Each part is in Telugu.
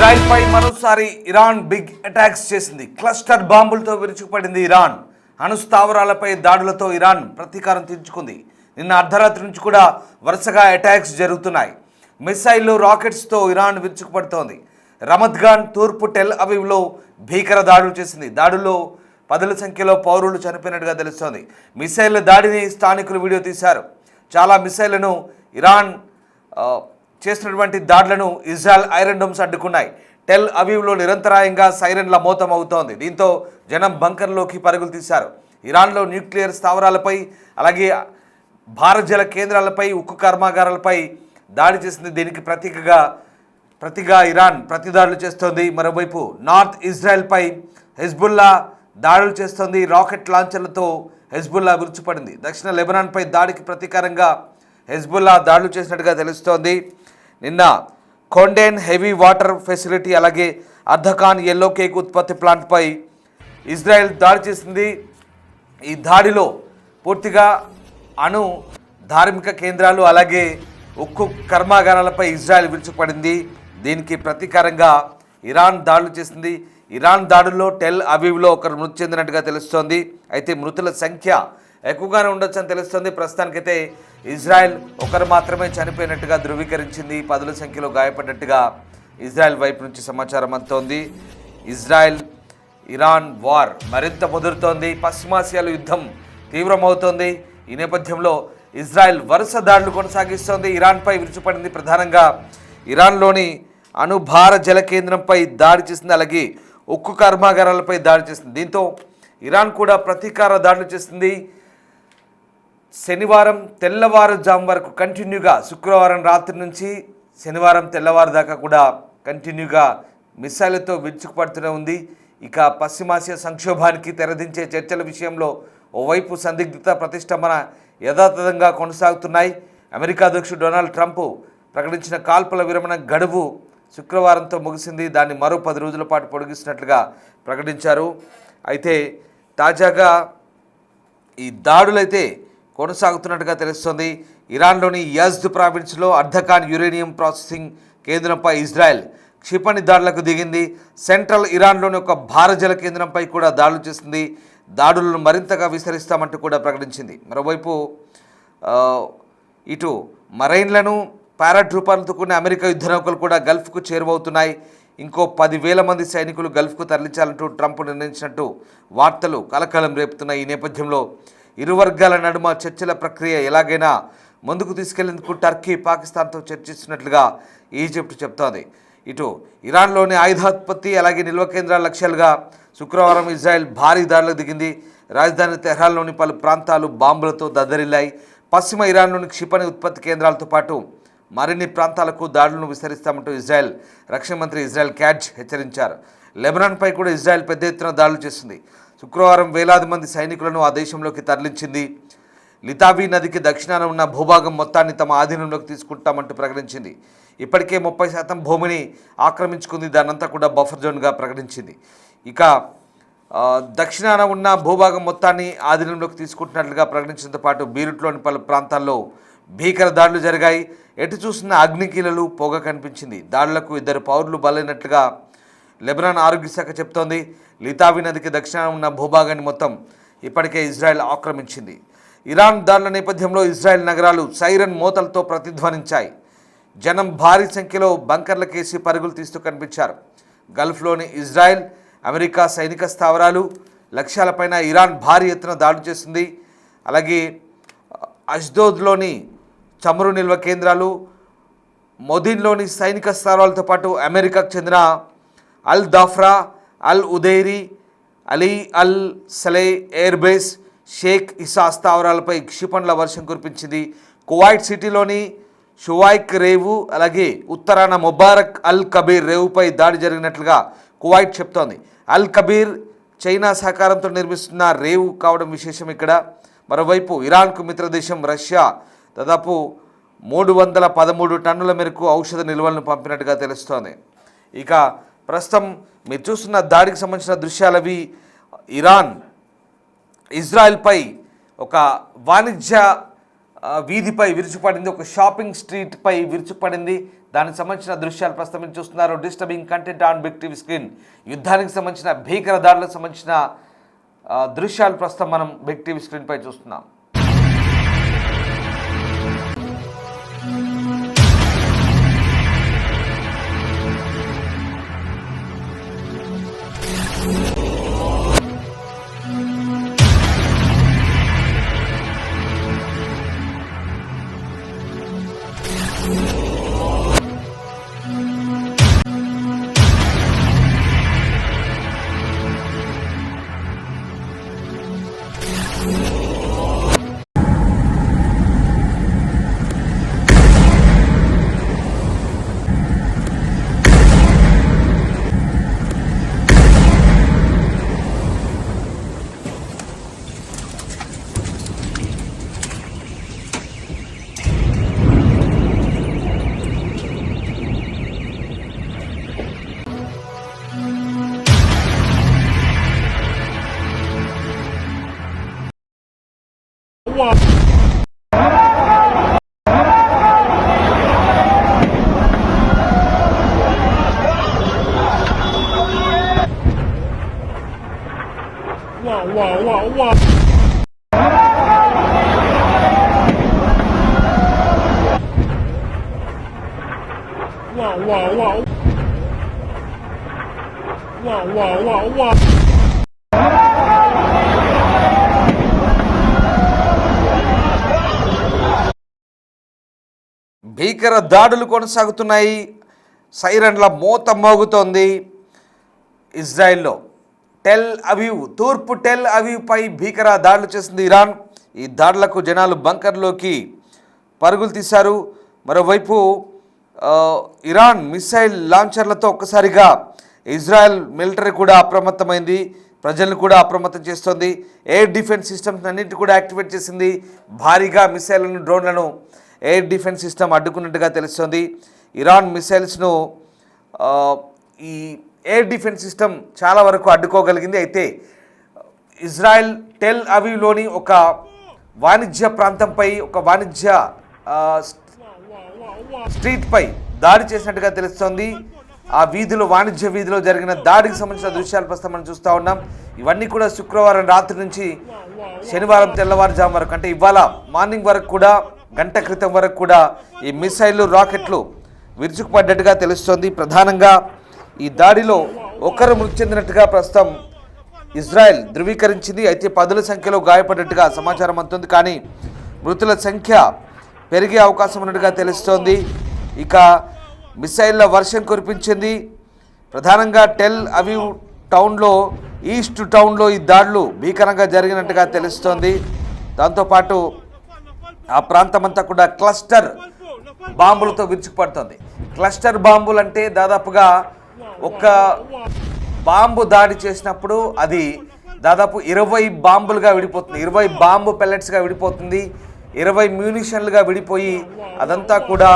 ఇజ్రాయెల్పై మరోసారి ఇరాన్ బిగ్ అటాక్స్ చేసింది. క్లస్టర్ బాంబులతో విరుచుకుపడింది ఇరాన్. అణుస్థావరాలపై దాడులతో ఇరాన్ ప్రతీకారం తీర్చుకుంది. నిన్న అర్ధరాత్రి నుంచి కూడా వరుసగా అటాక్స్ జరుగుతున్నాయి. మిసైళ్లు, రాకెట్స్తో ఇరాన్ విరుచుకుపడుతోంది. రమద్గాన్, తూర్పు టెల్ అవీవ్లో భీకర దాడులు చేసింది. దాడుల్లో పదుల సంఖ్యలో పౌరులు చనిపోయినట్టుగా తెలుస్తోంది. మిసైళ్ల దాడిని స్థానికులు వీడియో తీశారు. చాలా మిసైళ్లను ఇరాన్ చేసినటువంటి దాడులను ఇజ్రాయెల్ ఐరన్ డోమ్స్ అడ్డుకున్నాయి. టెల్ అవీవ్లో నిరంతరాయంగా సైరన్ల మోతం అవుతోంది. దీంతో జనం బంకర్లోకి పరుగులు తీశారు. ఇరాన్లో న్యూక్లియర్ స్థావరాలపై, అలాగే భారజల కేంద్రాలపై, ఉక్కు కర్మాగారాలపై దాడి చేసింది. దీనికి ప్రతిగా ఇరాన్ ప్రతిదాడులు చేస్తోంది. మరోవైపు నార్త్ ఇజ్రాయెల్పై హెజ్బుల్లా దాడులు చేస్తోంది. రాకెట్ లాంచర్లతో హెజ్బుల్లా విరుచుపడింది. దక్షిణ లెబనాన్పై దాడికి ప్రతీకారంగా హెజ్బుల్లా దాడులు చేసినట్టుగా తెలుస్తోంది. నిన్న కొండెన్ హెవీ వాటర్ ఫెసిలిటీ, అలాగే అర్ధకాన్ ఎల్లో కేక్ ఉత్పత్తి ప్లాంట్పై ఇజ్రాయెల్ దాడి చేసింది. ఈ దాడిలో పూర్తిగా అణు ధార్మిక కేంద్రాలు, అలాగే ఉక్కు కర్మాగారాలపై ఇజ్రాయెల్ విరుచుకుపడింది. దీనికి ప్రతీకారంగా ఇరాన్ దాడులు చేసింది. ఇరాన్ దాడుల్లో టెల్ అవీవ్లో ఒకరు మృతి చెందినట్టుగా తెలుస్తోంది. అయితే మృతుల సంఖ్య ఎక్కువగానే ఉండొచ్చు అని తెలుస్తుంది. ప్రస్తుతానికైతే ఇజ్రాయెల్ ఒకరు మాత్రమే చనిపోయినట్టుగా ధృవీకరించింది. పదుల సంఖ్యలో గాయపడ్డట్టుగా ఇజ్రాయెల్ వైపు నుంచి సమాచారం అందుతోంది. ఇజ్రాయెల్ ఇరాన్ వార్ మరింత ముదురుతోంది. పశ్చిమాసియాలో యుద్ధం తీవ్రమవుతోంది. ఈ నేపథ్యంలో ఇజ్రాయెల్ వరుస దాడులు కొనసాగిస్తోంది. ఇరాన్పై విరుచుపడింది. ప్రధానంగా ఇరాన్లోని అణుభార జల కేంద్రంపై దాడి చేసింది, అలాగే ఉక్కు కర్మాగారాలపై దాడి చేసింది. దీంతో ఇరాన్ కూడా ప్రతీకార దాడులు చేసింది. శనివారం తెల్లవారుజాము వరకు కంటిన్యూగా, శుక్రవారం రాత్రి నుంచి శనివారం తెల్లవారు దాకా కూడా కంటిన్యూగా మిసైళ్లతో విరుచుకుపడుతూనే ఉంది. ఇక పశ్చిమాసియా సంక్షోభానికి తెరదించే చర్చల విషయంలో ఓవైపు సందిగ్ధత, ప్రతిష్టంభన యథాతథంగా కొనసాగుతున్నాయి. అమెరికా అధ్యక్షుడు డొనాల్డ్ ట్రంప్ ప్రకటించిన కాల్పుల విరమణ గడువు శుక్రవారంతో ముగిసింది. దాన్ని మరో 10 రోజుల పాటు పొడిగిస్తున్నట్లుగా ప్రకటించారు. అయితే తాజాగా ఈ దాడులైతే కొనసాగుతున్నట్టుగా తెలుస్తోంది. ఇరాన్లోని యజ్ద్ ప్రావిన్స్లో అర్ధకాన్ యురేనియం ప్రాసెసింగ్ కేంద్రంపై ఇజ్రాయెల్ క్షిపణి దాడులకు దిగింది. సెంట్రల్ ఇరాన్లోని ఒక భారజల కేంద్రంపై కూడా దాడులు చేసింది. దాడులను మరింతగా విస్తరిస్తామంటూ కూడా ప్రకటించింది. మరోవైపు ఇటు మరైన్లను, పారాట్రూపర్లతో కూడిన అమెరికా యుద్ధ నౌకలు కూడా గల్ఫ్కు చేరువవుతున్నాయి. ఇంకో 10,000 మంది సైనికులు గల్ఫ్కు తరలించాలంటూ ట్రంప్ నిర్ణయించినట్టు వార్తలు కలకలం రేపుతున్నాయి. ఈ నేపథ్యంలో ఇరు వర్గాల నడుమ చర్చల ప్రక్రియ ఎలాగైనా ముందుకు తీసుకెళ్లేందుకు టర్కీ, పాకిస్తాన్తో చర్చిస్తున్నట్లుగా ఈజిప్ట్ చెప్తోంది. ఇటు ఇరాన్లోని ఆయుధాత్పత్తి, అలాగే నిల్వ కేంద్రాల లక్ష్యాలుగా శుక్రవారం ఇజ్రాయెల్ భారీ దాడులకు దిగింది. రాజధాని తెహ్రాన్లోని పలు ప్రాంతాలు బాంబులతో దద్దరిల్లాయి. పశ్చిమ ఇరాన్లోని క్షిపణి ఉత్పత్తి కేంద్రాలతో పాటు మరిన్ని ప్రాంతాలకు దాడులను విస్తరిస్తామంటూ ఇజ్రాయెల్ రక్షణ మంత్రి ఇజ్రాయెల్ క్యాడ్జ్ హెచ్చరించారు. లెబనాన్పై కూడా ఇజ్రాయెల్ పెద్ద ఎత్తున దాడులు చేసింది. శుక్రవారం వేలాది మంది సైనికులను ఆ దేశంలోకి తరలించింది. లితావీ నదికి దక్షిణాన ఉన్న భూభాగం మొత్తాన్ని తమ ఆధీనంలోకి తీసుకుంటామంటూ ప్రకటించింది. ఇప్పటికే 30% భూమిని ఆక్రమించుకుంది. దానంతా కూడా బఫర్ జోన్గా ప్రకటించింది. ఇక దక్షిణాన ఉన్న భూభాగం మొత్తాన్ని ఆధీనంలోకి తీసుకుంటున్నట్లుగా ప్రకటించడంతో పాటు బీరుట్లోని పలు ప్రాంతాల్లో భీకర దాడులు జరిగాయి. ఎటు చూసిన అగ్నికీలలు, పొగ కనిపించింది. దాడులకు 2 పౌరులు బలైనట్లుగా లెబనాన్ ఆరోగ్య శాఖ చెప్తోంది. లితావీ నదికి దక్షిణాన ఉన్న భూభాగాన్ని మొత్తం ఇప్పటికే ఇజ్రాయెల్ ఆక్రమించింది. ఇరాన్ దాడుల నేపథ్యంలో ఇజ్రాయెల్ నగరాలు సైరన్ మోతలతో ప్రతిధ్వనించాయి. జనం భారీ సంఖ్యలో బంకర్లకేసి పరుగులు తీస్తూ కనిపించారు. గల్ఫ్లోని ఇజ్రాయెల్, అమెరికా సైనిక స్థావరాలు, లక్ష్యాలపైన ఇరాన్ భారీ ఎత్తున దాడులు చేసింది. అలాగే అష్దోద్లోని చమురు నిల్వ కేంద్రాలు, మొదిన్లోని సైనిక స్థావరాలతో పాటు అమెరికాకు చెందిన అల్ దాఫ్రా, అల్ ఉదైరి, అలీ అల్ సలే ఎయిర్ బేస్, షేక్ ఇసా స్థావరాలపై క్షిపణుల వర్షం కురిపించింది. కువైట్ సిటీలోని షువైక్ రేవు, అలాగే ఉత్తరాన ముబారక్ అల్ కబీర్ రేవుపై దాడి జరిగినట్లుగా కువైట్ చెప్తోంది. అల్ కబీర్ చైనా సహకారంతో నిర్మిస్తున్న రేవు కావడం విశేషం ఇక్కడ. మరోవైపు ఇరాన్కు మిత్రదేశం రష్యా దాదాపు 313 టన్నుల మేరకు ఔషధ నిల్వలను పంపినట్టుగా తెలుస్తోంది. ఇక ప్రస్తుతం మీరు చూస్తున్న దాడికి సంబంధించిన దృశ్యాలవి. ఇరాన్ ఇజ్రాయెల్పై ఒక వాణిజ్య వీధిపై విరుచుపడింది, ఒక షాపింగ్ స్ట్రీట్పై విరుచుపడింది. దానికి సంబంధించిన దృశ్యాలు ప్రస్తుతం మీరు చూస్తున్నారు. Disturbing content on big TV screen. యుద్ధానికి సంబంధించిన భీకర దాడులకు సంబంధించిన దృశ్యాలు ప్రస్తుతం మనం బిగ్ టీవీ స్క్రీన్ పై చూస్తున్నాం. భీకర దాడులు కొనసాగుతున్నాయి. సైరన్ల మోత మోగుతోంది. ఇజ్రాయెల్లో టెల్ అవీవ్, తూర్పు టెల్ అవీవ్పై భీకర దాడులు చేసింది ఇరాన్. ఈ దాడులకు జనాలు బంకర్లోకి పరుగులు తీశారు. మరోవైపు ఇరాన్ మిసైల్ లాంచర్లతో ఒక్కసారిగా ఇజ్రాయెల్ మిలిటరీ కూడా అప్రమత్తమైంది. ప్రజలను కూడా అప్రమత్తం చేస్తోంది. ఎయిర్ డిఫెన్స్ సిస్టమ్స్ అన్నింటి కూడా యాక్టివేట్ చేసింది. భారీగా మిసైళ్లను, డ్రోన్లను ఎయిర్ డిఫెన్స్ సిస్టమ్ అడ్డుకున్నట్టుగా తెలుస్తోంది. ఇరాన్ మిసైల్స్ను ఈ ఎయిర్ డిఫెన్స్ సిస్టమ్ చాలా వరకు అడ్డుకోగలిగింది. అయితే ఇజ్రాయెల్ టెల్ అవీవ్లోని ఒక వాణిజ్య ప్రాంతంపై, ఒక వాణిజ్య స్ట్రీట్పై దాడి చేసినట్టుగా తెలుస్తోంది. ఆ వీధిలో, వాణిజ్య వీధిలో జరిగిన దాడికి సంబంధించిన దృశ్యాలు ప్రస్తుతం మనం చూస్తూ ఉన్నాం. ఇవన్నీ కూడా శుక్రవారం రాత్రి నుంచి శనివారం తెల్లవారుజాము వరకు, అంటే ఇవాళ మార్నింగ్ వరకు కూడా, గంట క్రితం వరకు కూడా ఈ మిసైళ్లు, రాకెట్లు విరుచుకుపడ్డట్టుగా తెలుస్తోంది. ప్రధానంగా ఈ దాడిలో ఒకరు మృతి చెందినట్టుగా ప్రస్తుతం ఇజ్రాయెల్ ధృవీకరించింది. అయితే పదుల సంఖ్యలో గాయపడ్డట్టుగా సమాచారం అందుతుంది. కానీ మృతుల సంఖ్య పెరిగే అవకాశం ఉన్నట్టుగా తెలుస్తోంది. ఇక మిసైళ్ల వర్షం కురిపించింది. ప్రధానంగా టెల్ అవీవ్ టౌన్లో, ఈస్ట్ టౌన్లో ఈ దాడులు భీకరంగా జరిగినట్టుగా తెలుస్తోంది. దాంతోపాటు ఆ ప్రాంతమంతా కూడా క్లస్టర్ బాంబులతో విరుచుకుపడుతుంది. క్లస్టర్ బాంబులు అంటే దాదాపుగా ఒక బాంబు దాడి చేసినప్పుడు అది దాదాపు 20 బాంబులుగా విడిపోతుంది, 20 బాంబు పెల్లెట్స్గా విడిపోతుంది, 20 మ్యూనిషన్లుగా విడిపోయి అదంతా కూడా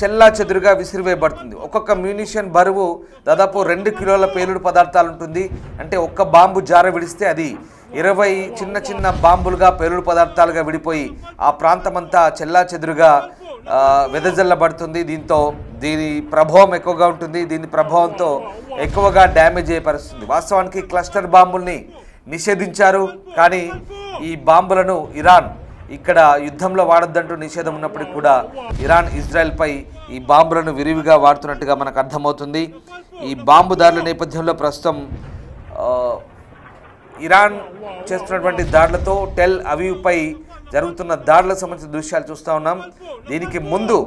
చెల్లా చెదురుగా విసిరివేయబడుతుంది. ఒక్కొక్క మ్యూనిషన్ బరువు దాదాపు 2 కిలోల పేలుడు పదార్థాలు ఉంటుంది. అంటే ఒక్క బాంబు జార విడిస్తే అది 20 చిన్న చిన్న బాంబులుగా, పేలుడు పదార్థాలుగా విడిపోయి ఆ ప్రాంతమంతా చెల్లా చెదురుగా వెదజల్లబడుతుంది. దీని ప్రభావం ఎక్కువగా ఉంటుంది. దీని ప్రభావంతో ఎక్కువగా డ్యామేజ్ అయ్యే పరిస్థితుంది. వాస్తవానికి క్లస్టర్ బాంబుల్ని నిషేధించారు. కానీ ఈ బాంబులను ఇరాన్ ఇక్కడ యుద్ధంలో వాడొద్దంటూ నిషేధం ఉన్నప్పటికీ కూడా ఇరాన్ ఇజ్రాయెల్పై ఈ బాంబులను విరివిగా వాడుతున్నట్టుగా మనకు అర్థమవుతుంది. ఈ బాంబు దాడుల నేపథ్యంలో ప్రస్తుతం ఇరాన్ చేస్తున్నటువంటి దాడులతో టెల్ అవీవ్పై జరుగుతున్న దాడులకు సంబంధించిన దృశ్యాలు చూస్తూ ఉన్నాం. దీనికి ముందు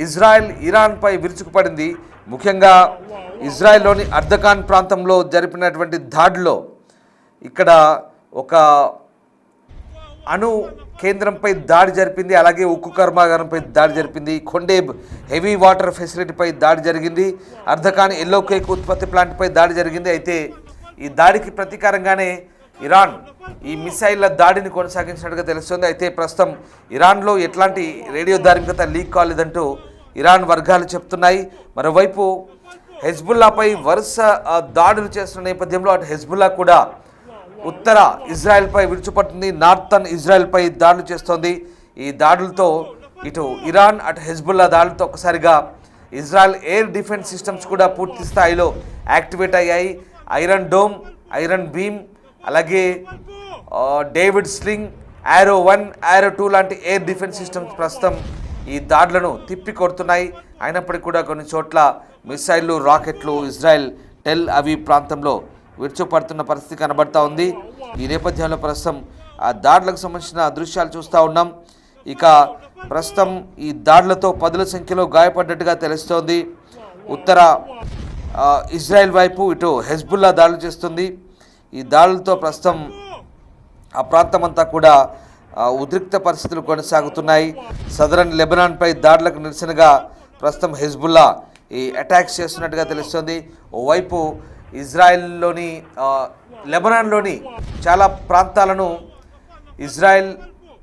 ఇజ్రాయెల్ ఇరాన్పై విరుచుకుపడింది. ముఖ్యంగా ఇజ్రాయెల్లోని అర్దకాన్ ప్రాంతంలో జరిపినటువంటి దాడిలో ఇక్కడ ఒక అణు కేంద్రంపై దాడి జరిపింది. అలాగే ఉక్కు కర్మాగారంపై దాడి జరిపింది. ఖొండేబ్ హెవీ వాటర్ ఫెసిలిటీపై దాడి జరిగింది. అర్ధకాన్ ఎల్లో కేక్ ఉత్పత్తి ప్లాంట్పై దాడి జరిగింది. అయితే ఈ దాడికి ప్రతీకారంగానే ఇరాన్ ఈ మిసైళ్ల దాడిని కొనసాగించినట్టుగా తెలుస్తుంది. అయితే ప్రస్తుతం ఇరాన్లో ఎట్లాంటి రేడియో ధార్మికత లీక్ కాలేదంటూ ఇరాన్ వర్గాలు చెప్తున్నాయి. మరోవైపు హెజ్బుల్లాపై వరుస దాడులు చేస్తున్న నేపథ్యంలో అటు హెజ్బుల్లా కూడా ఉత్తర ఇజ్రాయెల్పై విరుచుపడుతుంది. నార్థన్ ఇజ్రాయెల్పై దాడులు చేస్తోంది. ఈ దాడులతో ఇటు ఇరాన్, అటు హెజ్బుల్లా దాడులతో ఒకసారిగా ఇజ్రాయెల్ ఎయిర్ డిఫెన్స్ సిస్టమ్స్ కూడా పూర్తి స్థాయిలో యాక్టివేట్ అయ్యాయి. ఐరన్ డోమ్, ఐరన్ బీమ్, అలాగే డేవిడ్ స్లింగ్, యారో 1, యారో 2 లాంటి ఎయిర్ డిఫెన్స్ సిస్టమ్స్ ప్రస్తుతం ఈ దాడులను తిప్పి కొడుతున్నాయి. అయినప్పటికీ కూడా కొన్ని చోట్ల మిసైళ్ళు, రాకెట్లు ఇజ్రాయెల్ టెల్ అవీవ్ ప్రాంతంలో విరుచుపడుతున్న పరిస్థితి కనబడతా ఉంది. ఈ నేపథ్యంలో ప్రస్తుతం ఆ దాడులకు సంబంధించిన దృశ్యాలు చూస్తూ ఉన్నాం. ఇక ప్రస్తుతం ఈ దాడులతో 10ల సంఖ్యలో గాయపడ్డట్టుగా తెలుస్తోంది. ఉత్తర ఇజ్రాయెల్ వైపు ఇటు హెజ్బుల్లా దాడులు చేస్తుంది. ఈ దాడులతో ప్రస్తుతం ఆ ప్రాంతం అంతా కూడా ఉద్రిక్త పరిస్థితులు కొనసాగుతున్నాయి. సదరన్ లెబనాన్పై దాడులకు నిరసనగా ప్రస్తుతం హెజ్బుల్లా ఈ అటాక్స్ చేస్తున్నట్టుగా తెలుస్తుంది. ఓవైపు ఇజ్రాయెల్లోని లెబనాన్లోని చాలా ప్రాంతాలను ఇజ్రాయెల్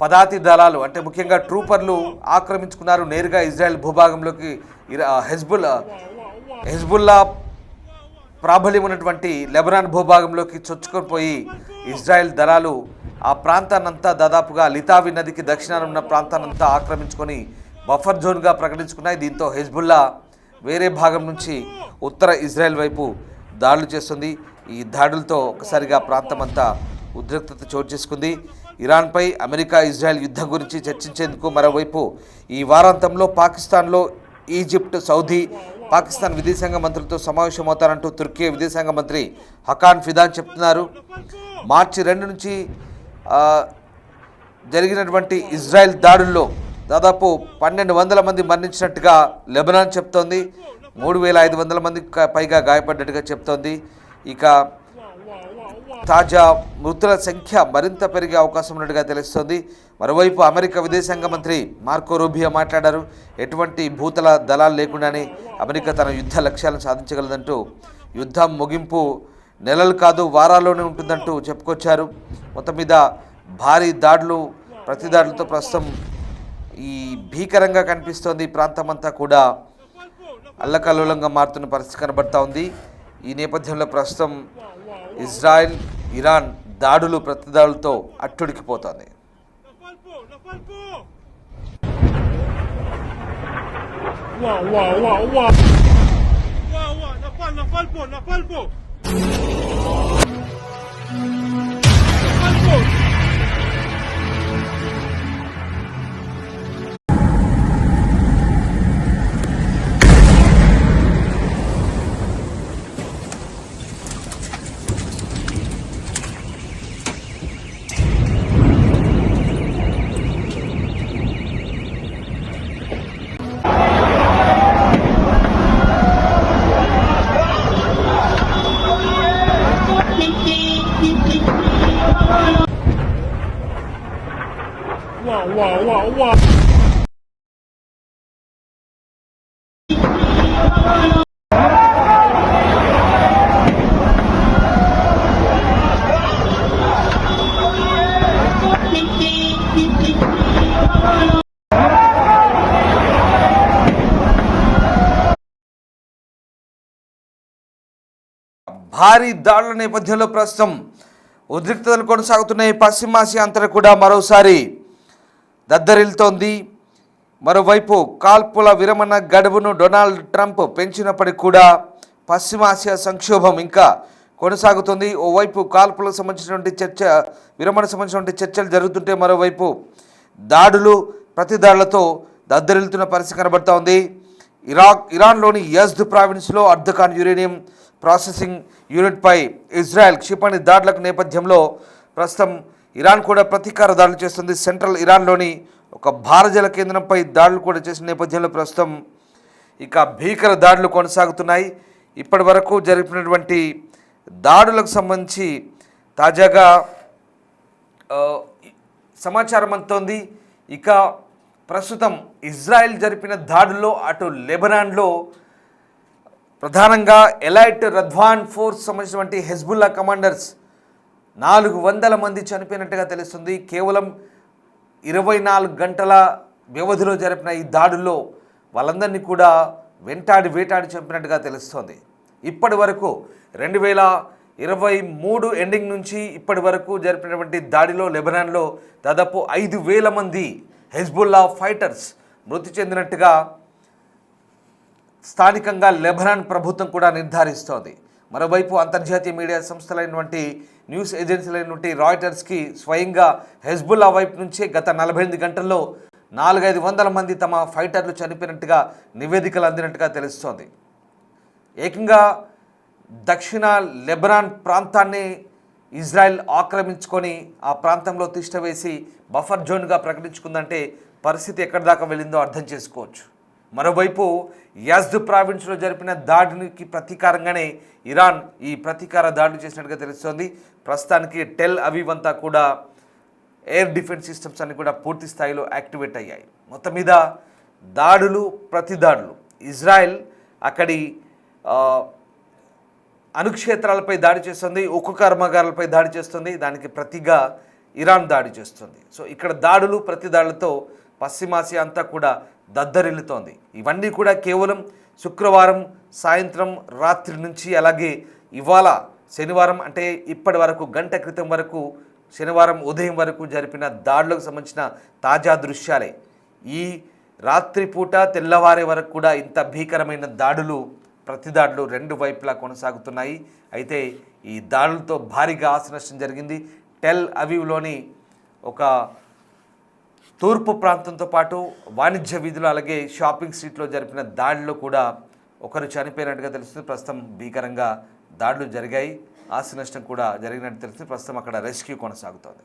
పదాతి దళాలు అంటే ముఖ్యంగా ట్రూపర్లు ఆక్రమించుకున్నారు. నేరుగా ఇజ్రాయెల్ భూభాగంలోకి హెజ్బుల్లా ప్రాబల్యం ఉన్నటువంటి లెబనాన్ భూభాగంలోకి చొచ్చుకొని పోయి ఇజ్రాయెల్ దళాలు ఆ ప్రాంతాన్నంతా దాదాపుగా లితావి నదికి దక్షిణాన ఉన్న ప్రాంతాన్నంతా ఆక్రమించుకొని బఫర్ జోన్గా ప్రకటించుకున్నాయి. దీంతో హెజ్బుల్లా వేరే భాగం నుంచి ఉత్తర ఇజ్రాయెల్ వైపు దాడులు చేస్తుంది. ఈ దాడులతో ఒకసారిగా ప్రాంతం అంతా ఉద్రిక్తత చోటు చేసుకుంది. ఇరాన్పై అమెరికా ఇజ్రాయెల్ యుద్ధం గురించి చర్చించేందుకు మరోవైపు ఈ వారాంతంలో పాకిస్తాన్లో ఈజిప్ట్, సౌదీ, పాకిస్తాన్ విదేశాంగ మంత్రులతో సమావేశమవుతారంటూ తుర్కీ విదేశాంగ మంత్రి హకాన్ ఫిదాన్ చెప్తున్నారు. మార్చి 2 నుంచి జరిగినటువంటి ఇజ్రాయెల్ దాడుల్లో దాదాపు 1200 మంది మరణించినట్టుగా లెబనాన్ చెప్తోంది. 3500 మంది పైగా గాయపడ్డట్టుగా చెప్తోంది. ఇక తాజా మృతుల సంఖ్య మరింత పెరిగే అవకాశం ఉన్నట్టుగా తెలుస్తోంది. మరోవైపు అమెరికా విదేశాంగ మంత్రి మార్కో రూబియో మాట్లాడారు. ఎటువంటి భూతల దళాలు లేకుండానే అమెరికా తన యుద్ధ లక్ష్యాలను సాధించగలదంటూ, యుద్ధం ముగింపు నెలలు కాదు వారాల్లోనే ఉంటుందంటూ చెప్పుకొచ్చారు. మొత్తం మీద భారీ దాడులు, ప్రతి దాడులతో ప్రస్తుతం ఈ భీకరంగా కనిపిస్తోంది. ఈ ప్రాంతం అంతా కూడా అల్లకల్లోలంగా మారుతున్న పరిస్థితి కనబడతా ఉంది. ఈ నేపథ్యంలో ప్రస్తుతం ఇజ్రాయెల్, ఇరాన్ దాడులు, ప్రతిదాడులతో అట్టుడికిపోతోంది. భారీ దాడుల నేపథ్యంలో ప్రస్తుతం ఉద్రిక్తతలు కొనసాగుతున్నాయి. పశ్చిమాసియా అంతటా కూడా మరోసారి దద్దరిల్తోంది. మరోవైపు కాల్పుల విరమణ గడువును డొనాల్డ్ ట్రంప్ పెంచినప్పటికీ కూడా పశ్చిమాసియా సంక్షోభం ఇంకా కొనసాగుతుంది. ఓవైపు కాల్పులకు సంబంధించినటువంటి విరమణ సంబంధించినటువంటి చర్చలు జరుగుతుంటే మరోవైపు దాడులు, ప్రతి దాడులతో దద్దరిల్తున్న పరిస్థితి కనబడతా ఉంది. ఇరాన్లోని యజ్ద్ ప్రావిన్స్లో అర్ధకాన్ యురేనియం ప్రాసెసింగ్ యూనిట్పై ఇజ్రాయెల్ క్షిపణి దాడులకు నేపథ్యంలో ప్రస్తుతం ఇరాన్ కూడా ప్రతీకార దాడులు చేస్తుంది. సెంట్రల్ ఇరాన్లోని ఒక భారజల కేంద్రంపై దాడులు కూడా చేసిన నేపథ్యంలో ప్రస్తుతం ఇక భీకర దాడులు కొనసాగుతున్నాయి. ఇప్పటి వరకు జరిపినటువంటి దాడులకు సంబంధించి తాజాగా సమాచారం అందుతోంది. ఇక ప్రస్తుతం ఇజ్రాయెల్ జరిపిన దాడుల్లో అటు లెబనాన్లో ప్రధానంగా ఎలైట్ రద్వాన్ ఫోర్స్ సంబంధించినటువంటి హెజ్బుల్లా కమాండర్స్ 400 మంది చనిపోయినట్టుగా తెలుస్తుంది. కేవలం 24 గంటల వ్యవధిలో జరిపిన ఈ దాడుల్లో వాళ్ళందరినీ కూడా వేటాడి చంపినట్టుగా తెలుస్తోంది. ఇప్పటి వరకు 2023 ఎండింగ్ నుంచి ఇప్పటి వరకు జరిపినటువంటి దాడిలో లెబనాన్లో దాదాపు 5,000 మంది హెజ్బుల్లా ఫైటర్స్ మృతి చెందినట్టుగా స్థానికంగా లెబనాన్ ప్రభుత్వం కూడా నిర్ధారిస్తోంది. మరోవైపు అంతర్జాతీయ మీడియా సంస్థలైనటువంటి న్యూస్ ఏజెన్సీలైనటువంటి రాయిటర్స్కి స్వయంగా హెజ్బుల్లా వైపు నుంచే గత 48 గంటల్లో 400-500 మంది తమ ఫైటర్లు చనిపోయినట్టుగా నివేదికలు అందినట్టుగా తెలుస్తోంది. ఏకంగా దక్షిణ లెబనాన్ ప్రాంతాన్ని ఇజ్రాయెల్ ఆక్రమించుకొని ఆ ప్రాంతంలో తిష్టవేసి బఫర్ జోన్గా ప్రకటించుకుందంటే పరిస్థితి ఎక్కడి దాకా వెళ్ళిందో అర్థం చేసుకోవచ్చు. మరోవైపు యాజ్ద్ ప్రావిన్స్లో జరిపిన దాడికి ప్రతీకారంగానే ఇరాన్ ఈ ప్రతీకార దాడులు చేసినట్టుగా తెలుస్తోంది. ప్రస్తుతానికి టెల్ అవీవ్ అంతా కూడా ఎయిర్ డిఫెన్స్ సిస్టమ్స్ అన్ని కూడా పూర్తి స్థాయిలో యాక్టివేట్ అయ్యాయి. మొత్తం మీద దాడులు ప్రతిదాడులు. ఇజ్రాయెల్ అక్కడి అణుక్షేత్రాలపై దాడి చేస్తుంది, ఉక్కు కర్మాగారాలపై దాడి చేస్తుంది. దానికి ప్రతిగా ఇరాన్ దాడి చేస్తుంది. సో ఇక్కడ దాడులు ప్రతిదాడులతో పశ్చిమాసియా అంతా కూడా దద్దరిల్లుతోంది. ఇవన్నీ కూడా కేవలం శుక్రవారం సాయంత్రం రాత్రి నుంచి అలాగే ఇవాళ శనివారం అంటే ఇప్పటి వరకు గంట క్రితం వరకు శనివారం ఉదయం వరకు జరిపిన దాడులకు సంబంధించిన తాజా దృశ్యాలే. ఈ రాత్రిపూట తెల్లవారే వరకు కూడా ఇంత భీకరమైన దాడులు ప్రతిదాడులు రెండు వైపులా కొనసాగుతున్నాయి. అయితే ఈ దాడులతో భారీగా ఆస్తి నష్టం జరిగింది. టెల్ అవీవ్లోని ఒక తూర్పు ప్రాంతంతో పాటు వాణిజ్య వీధులు అలాగే షాపింగ్ స్ట్రీట్లో జరిపిన దాడిలో కూడా ఒకరు చనిపోయినట్టుగా తెలుస్తుంది. ప్రస్తుతం భీకరంగా దాడులు జరిగాయి, ఆస్తి నష్టం కూడా జరిగినట్టు తెలుస్తుంది. ప్రస్తుతం అక్కడ రెస్క్యూ కొనసాగుతోంది.